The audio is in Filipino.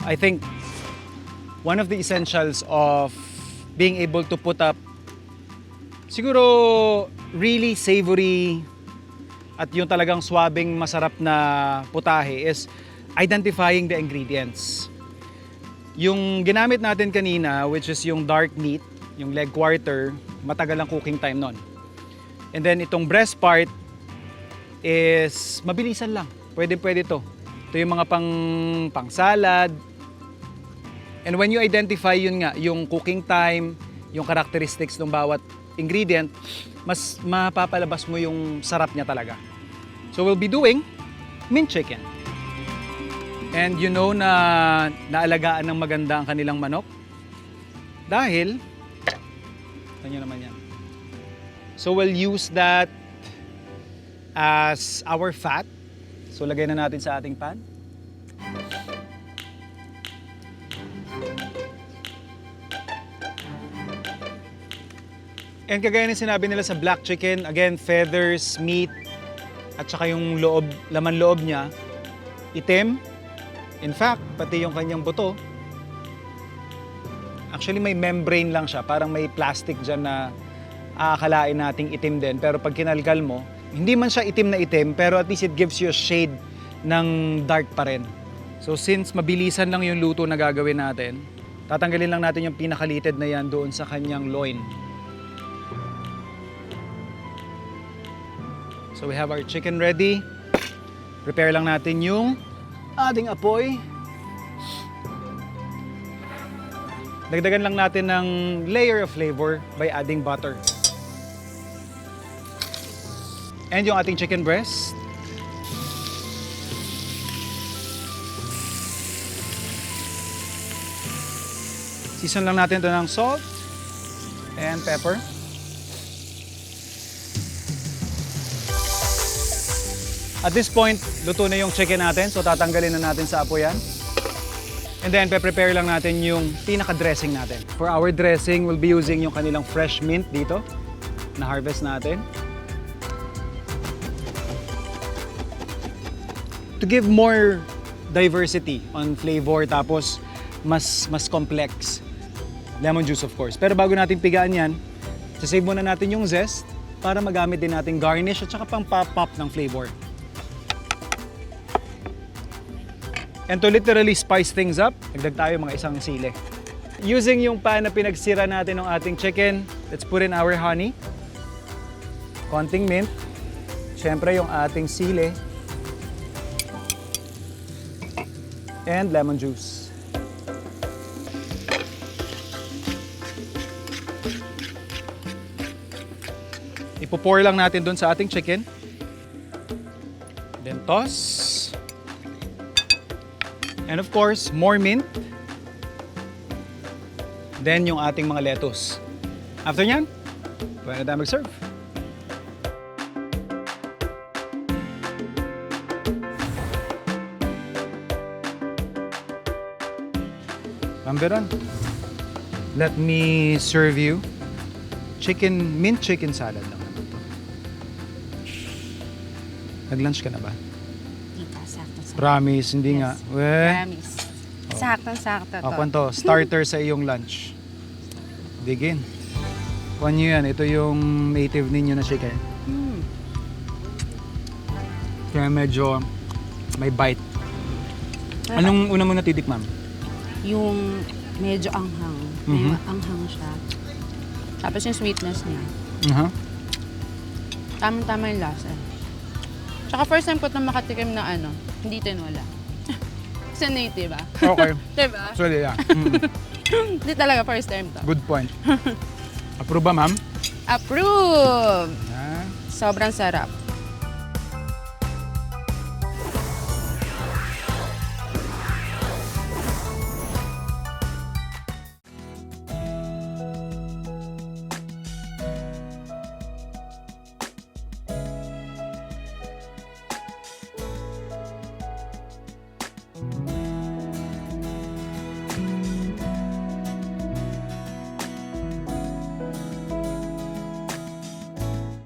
I think one of the essentials of being able to put up siguro really savory at yung talagang swabing masarap na putahe is identifying the ingredients. Yung ginamit natin kanina, which is yung dark meat, yung leg quarter, matagal ang cooking time nun. And then itong breast part is mabilisan lang. Pwede to. Ito yung mga pang salad. And when you identify yun nga, yung cooking time, yung characteristics ng bawat ingredient, mas mapapalabas mo yung sarap niya talaga. So we'll be doing mint chicken. And you know na naalagaan ng maganda ang kanilang manok dahil ano naman yan. So we'll use that as our fat. So lagay na natin sa ating pan. And kagaya ng sinabi nila sa black chicken, again, feathers, meat, at saka yung loob, laman loob niya, itim. In fact, pati yung kanyang buto, actually may membrane lang siya, parang may plastic dyan na aakalain nating itim din. Pero pag kinalkal mo, hindi man siya itim na itim, pero at least it gives you a shade ng dark pa rin. So since mabilisan lang yung luto na gagawin natin, tatanggalin lang natin yung pinakalitid na yan doon sa kanyang loin. So we have our chicken ready. Prepare lang natin yung ating apoy. Dagdagan lang natin ng layer of flavor by adding butter. And yung ating chicken breast. Season lang natin ito ng salt and pepper. At this point, luto na yung chicken natin, so tatanggalin na natin sa apoy yan. And then, prepare lang natin yung pinaka-dressing natin. For our dressing, we'll be using yung kanilang fresh mint dito, na harvest natin. To give more diversity on flavor, tapos mas complex. Lemon juice, of course. Pero bago natin pigaan yan, sasave muna natin yung zest para magamit din natin garnish at saka pang pop-pop ng flavor. And to literally spice things up, nagdag tayo mga isang sili. Using yung pan na pinagsira natin ng ating chicken, let's put in our honey. Konting mint. Siyempre yung ating sili. And lemon juice. Ipo-pour lang natin dun sa ating chicken. Then toss. And of course, more mint. Then yung ating mga lettuce. After nyan, pwede na tayo mag-serve. Ramberan, let me serve you mint chicken salad lang naman to. Nag-lunch ka na ba? Promise, hindi nga. Promise. Saktong-sakto to. Ako to, starter sa iyong lunch. Begin. Kuhan nyo yan, ito yung native ninyo na chicken. Kaya medyo may bite. Anong una mo natidik, ma'am? Yung medyo anghang. May anghang siya. Tapos yung sweetness niya. Tamang-tama yung lasa. Tsaka first time ko itong makatikim na hindi tinola. Sa native, ah. Okay. Diba? So, yeah. Hindi talaga first time to. Good point. Approve ba, ma'am? Approve! Yeah. Sobrang sarap.